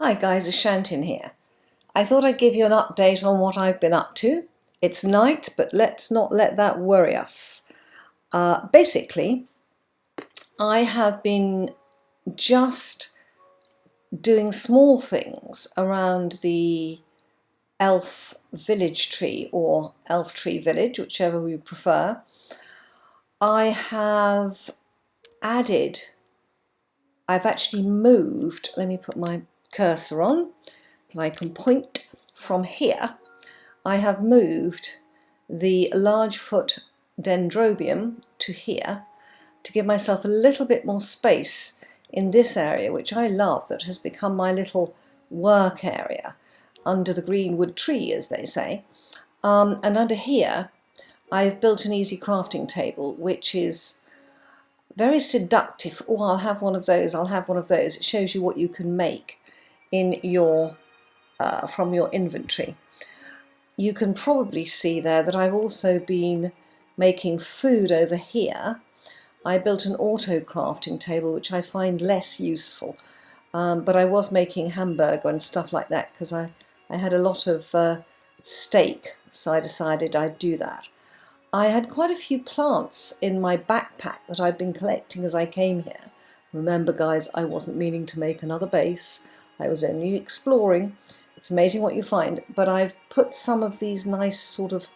Hi guys, it's Shantin here. I thought I'd give you an update on what I've been up to. It's night, but let's not let that worry us. Basically, I have been just doing small things around the elf village tree or elf tree village, whichever we prefer. I've actually moved, let me put my cursor on, and I can point from here. I have moved the large foot dendrobium to here to give myself a little bit more space in this area, which I love, that has become my little work area under the greenwood tree, as they say. And under here, I've built an easy crafting table, which is very seductive. Oh, I'll have one of those, I'll have one of those. It shows you what you can make in your from your inventory. You can probably see there that I've also been making food over here. I built an auto crafting table, which I find less useful, but I was making hamburger and stuff like that because I had a lot of steak, so I decided I'd do that. I had quite a few plants in my backpack that I've been collecting as I came here. Remember guys, I wasn't meaning to make another base, I was only exploring. It's amazing what you find, but I've put some of these nice sort of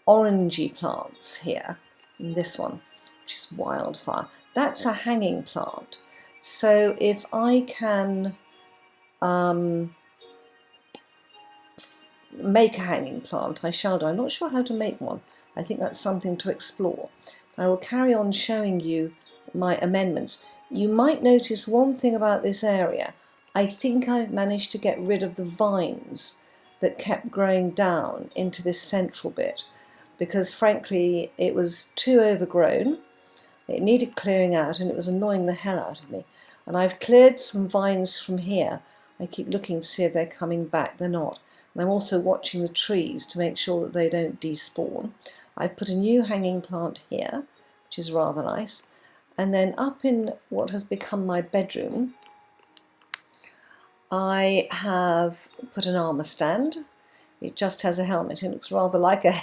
orangey plants here, in this one, which is wildfire. That's a hanging plant. So if I can make a hanging plant, I shall do. I'm not sure how to make one. I think that's something to explore. I will carry on showing you my amendments. You might notice one thing about this area. I think I've managed to get rid of the vines that kept growing down into this central bit, because frankly it was too overgrown. It needed clearing out and it was annoying the hell out of me. And I've cleared some vines from here. I keep looking to see if they're coming back. They're not. And I'm also watching the trees to make sure that they don't despawn. I've put a new hanging plant here, which is rather nice. And then up in what has become my bedroom, I have put an armour stand. It just has a helmet. It looks rather like a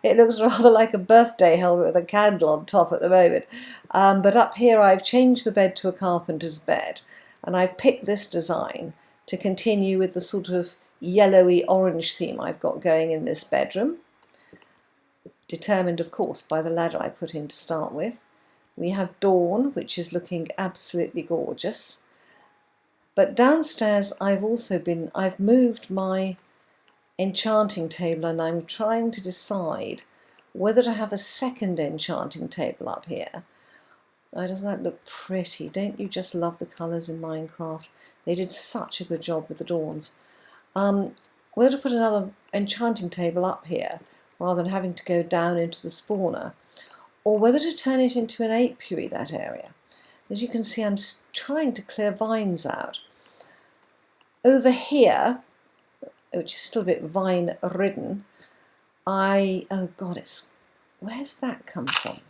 it looks rather like a birthday helmet with a candle on top at the moment. But up here I've changed the bed to a carpenter's bed, and I've picked this design to continue with the sort of yellowy orange theme I've got going in this bedroom. Determined, of course, by the ladder I put in to start with. We have Dawn, which is looking absolutely gorgeous. But downstairs I've moved my enchanting table, and I'm trying to decide whether to have a second enchanting table up here. Oh, doesn't that look pretty? Don't you just love the colours in Minecraft? They did such a good job with the dawns. Whether to put another enchanting table up here rather than having to go down into the spawner, or whether to turn it into an apiary, that area. As you can see, I'm trying to clear vines out. Over here, which is still a bit vine-ridden, oh God, where's that come from?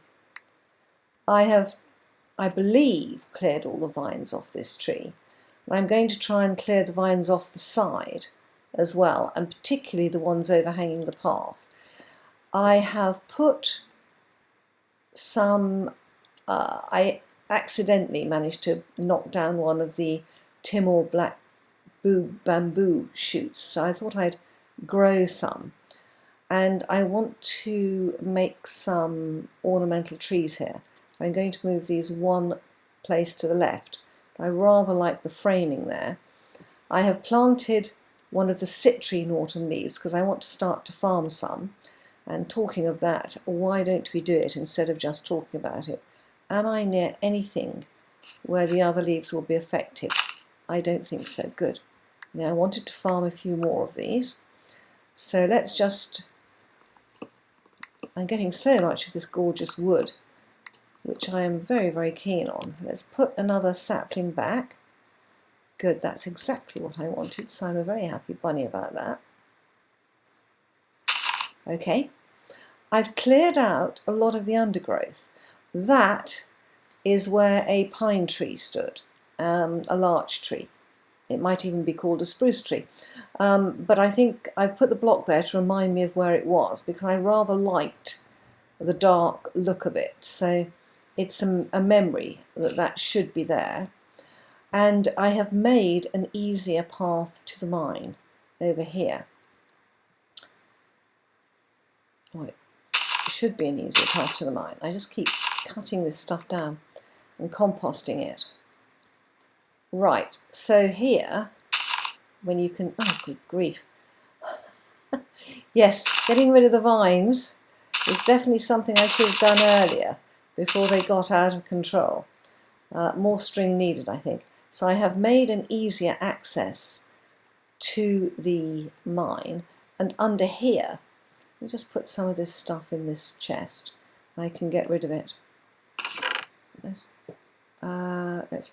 I believe, cleared all the vines off this tree. And I'm going to try and clear the vines off the side as well, and particularly the ones overhanging the path. I have put some, I accidentally managed to knock down one of the Timor black bamboo shoots, so I thought I'd grow some. And I want to make some ornamental trees here. I'm going to move these one place to the left. I rather like the framing there. I have planted one of the citrine autumn leaves because I want to start to farm some. And talking of that, why don't we do it instead of just talking about it? Am I near anything where the other leaves will be affected? I don't think so. Good. Now I wanted to farm a few more of these. So let's just... I'm getting so much of this gorgeous wood, which I am very, very keen on. Let's put another sapling back. Good, that's exactly what I wanted, so I'm a very happy bunny about that. Okay, I've cleared out a lot of the undergrowth. That is where a pine tree stood, a larch tree. It might even be called a spruce tree. But I think I've put the block there to remind me of where it was, because I rather liked the dark look of it. So it's a memory that that should be there. And I have made an easier path to the mine over here. Oh, it should be an easier path to the mine. I just keep cutting this stuff down and composting it. Right, so here, when you can, oh good grief. Yes, getting rid of the vines is definitely something I should have done earlier before they got out of control. More string needed, I think. So I have made an easier access to the mine, and under here, let me just put some of this stuff in this chest. I can get rid of it. Let's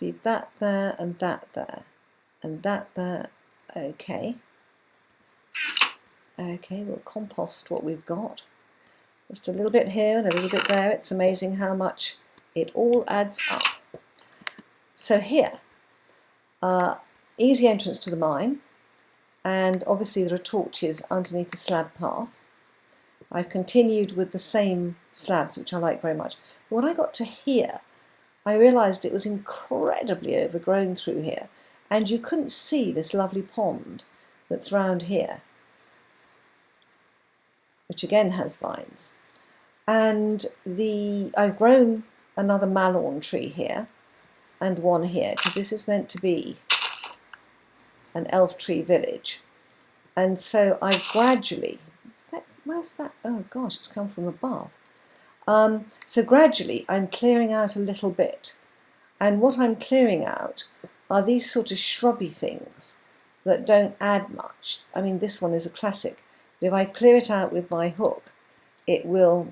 leave that there and that there and that there. Okay. Okay, we'll compost what we've got. Just a little bit here and a little bit there. It's amazing how much it all adds up. So here, easy entrance to the mine, and obviously there are torches underneath the slab path. I've continued with the same slabs, which I like very much. But when I got to here, I realised it was incredibly overgrown through here, and you couldn't see this lovely pond that's round here, which again has vines. And I've grown another malorn tree here and one here, because this is meant to be an elf tree village. And so I've gradually, where's that? Oh gosh, it's come from above. So gradually I'm clearing out a little bit, and what I'm clearing out are these sort of shrubby things that don't add much. I mean, this one is a classic, but if I clear it out with my hook, it will,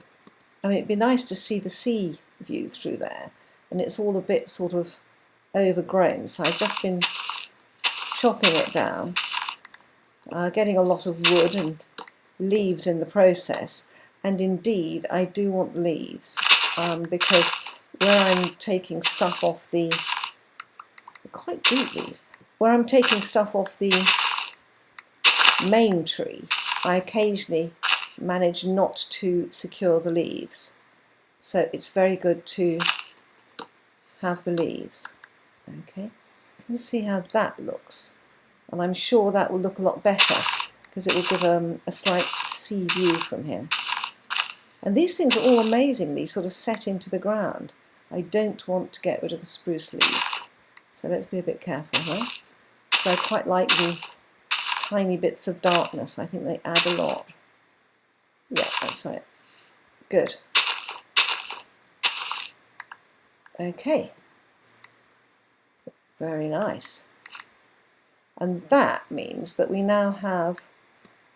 I mean, it'd be nice to see the sea view through there, and it's all a bit sort of overgrown, so I've just been chopping it down, getting a lot of wood and leaves in the process. And indeed, I do want leaves, because where I'm taking stuff off the, quite deep leaves, where I'm taking stuff off the main tree, I occasionally manage not to secure the leaves. So it's very good to have the leaves. Okay, let's see how that looks. And I'm sure that will look a lot better, because it will give a slight sea view from here. And these things are all amazingly sort of set into the ground. I don't want to get rid of the spruce leaves, so let's be a bit careful here. So I quite like the tiny bits of darkness. I think they add a lot. Yeah, that's right. Good. Okay. Very nice. And that means that we now have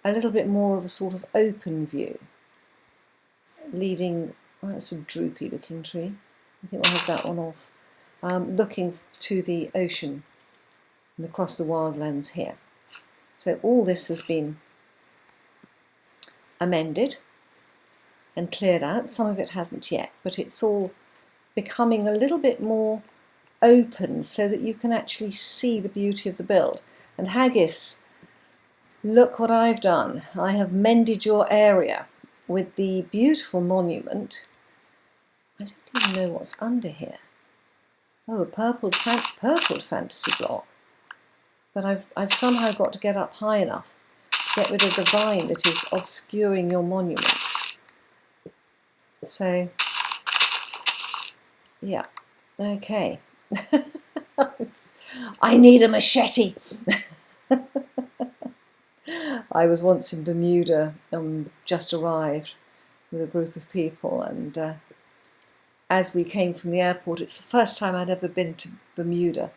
a little bit more of a sort of open view, leading, oh, that's a droopy looking tree. I think we'll have that one off. Looking to the ocean and across the wildlands here. So all this has been amended and cleared out. Some of it hasn't yet, but it's all becoming a little bit more open so that you can actually see the beauty of the build. And Haggis, look what I've done. I have mended your area with the beautiful monument. I don't even know what's under here. Oh, a purpled fantasy block. But I've somehow got to get up high enough to get rid of the vine that is obscuring your monument. So, yeah, okay. I need a machete. I was once in Bermuda, just arrived with a group of people, and as we came from the airport, it's the first time I'd ever been to Bermuda.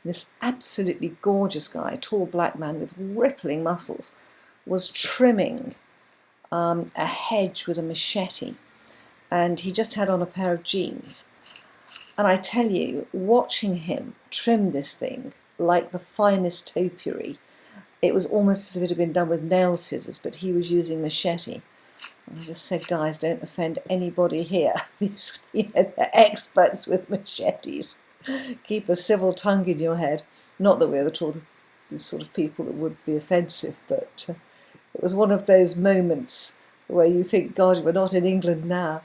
This absolutely gorgeous guy, tall black man with rippling muscles, was trimming a hedge with a machete, and he just had on a pair of jeans. And I tell you, watching him trim this thing like the finest topiary, it was almost as if it had been done with nail scissors, but he was using machete. And I just said, guys, don't offend anybody here. They're experts with machetes. Keep a civil tongue in your head. Not that we're the sort of people that would be offensive, but it was one of those moments where you think, God, we're not in England now.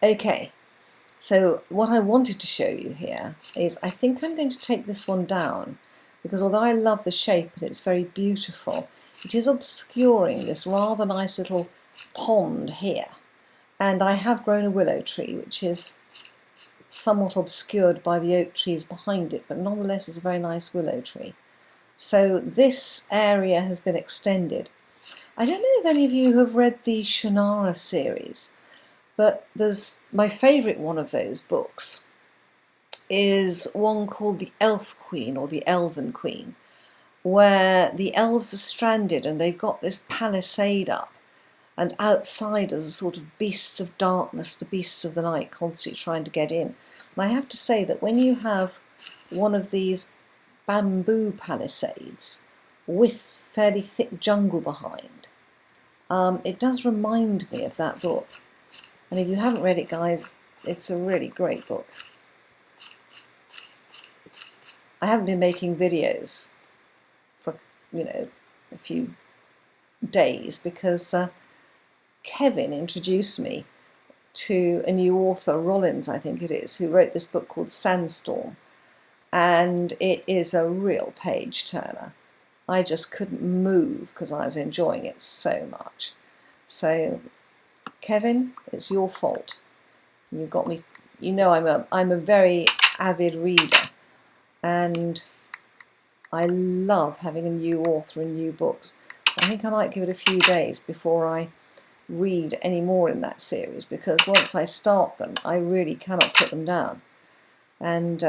Okay, so what I wanted to show you here is, I think I'm going to take this one down, because although I love the shape and it's very beautiful, it is obscuring this rather nice little pond here. And I have grown a willow tree, which is somewhat obscured by the oak trees behind it, but nonetheless is a very nice willow tree. So this area has been extended. I don't know if any of you have read the Shannara series, but there's my favourite one of those books is one called The Elf Queen, or The Elven Queen, where the elves are stranded and they've got this palisade up, and outside are the sort of beasts of darkness, the beasts of the night, constantly trying to get in. And I have to say that when you have one of these bamboo palisades with fairly thick jungle behind, it does remind me of that book. And if you haven't read it, guys, it's a really great book. I haven't been making videos for, a few days because Kevin introduced me to a new author, Rollins, I think it is, who wrote this book called Sandstorm. And it is a real page turner. I just couldn't move because I was enjoying it so much. So, Kevin, it's your fault. You got me. You know, I'm a very avid reader, and I love having a new author and new books. I think I might give it a few days before I read any more in that series, because once I start them, I really cannot put them down, and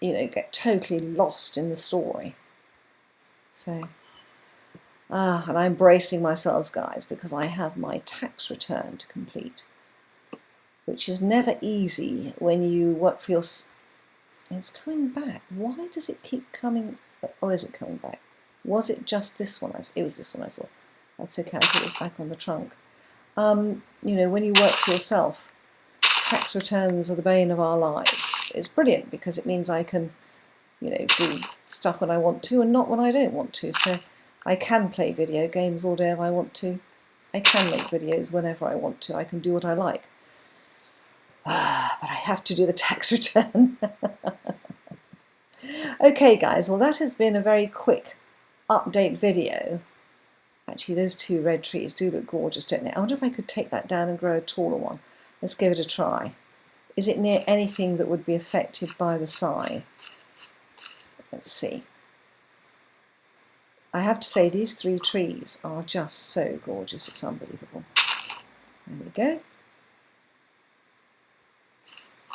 get totally lost in the story. So. And I'm bracing myself, guys, because I have my tax return to complete, which is never easy when you work for your... It's coming back. Why does it keep coming... Oh, is it coming back? Was it just this one? It was this one I saw. That's okay, I put it back on the trunk. When you work for yourself, tax returns are the bane of our lives. It's brilliant because it means I can, do stuff when I want to and not when I don't want to. So I can play video games all day if I want to. I can make videos whenever I want to. I can do what I like. But I have to do the tax return. Okay, guys, well, that has been a very quick update video. Actually, those two red trees do look gorgeous, don't they? I wonder if I could take that down and grow a taller one. Let's give it a try. Is it near anything that would be affected by the scythe? Let's see. I have to say, these three trees are just so gorgeous, it's unbelievable. There we go.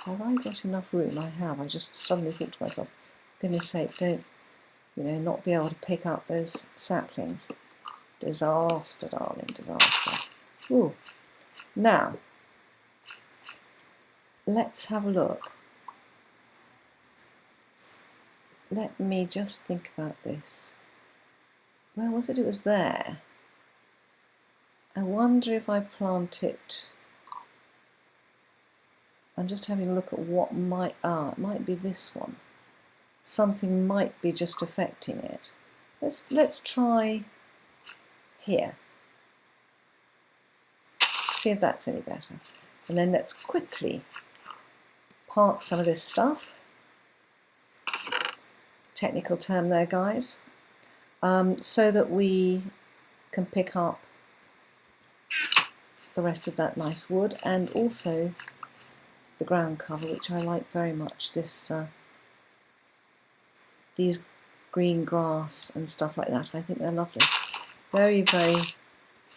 Have I got enough room? I have. I just suddenly thought to myself, for goodness sake, don't, not be able to pick up those saplings. Disaster, darling, disaster. Ooh. Now, let's have a look. Let me just think about this. Where was it? It was there. I wonder if I plant it... I'm just having a look at what might... it might be this one. Something might be just affecting it. Let's try here. See if that's any better. And then let's quickly park some of this stuff. Technical term there, guys. So that we can pick up the rest of that nice wood, and also the ground cover, which I like very much. These green grass and stuff like that, I think they're lovely. Very, very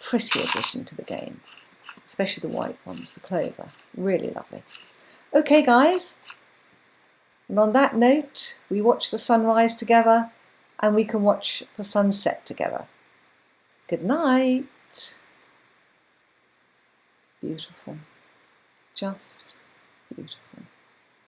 pretty addition to the game, especially the white ones, the clover. Really lovely. Okay, guys, and on that note, we watch the sunrise together, and we can watch the sunset together. Good night. Beautiful. Just beautiful.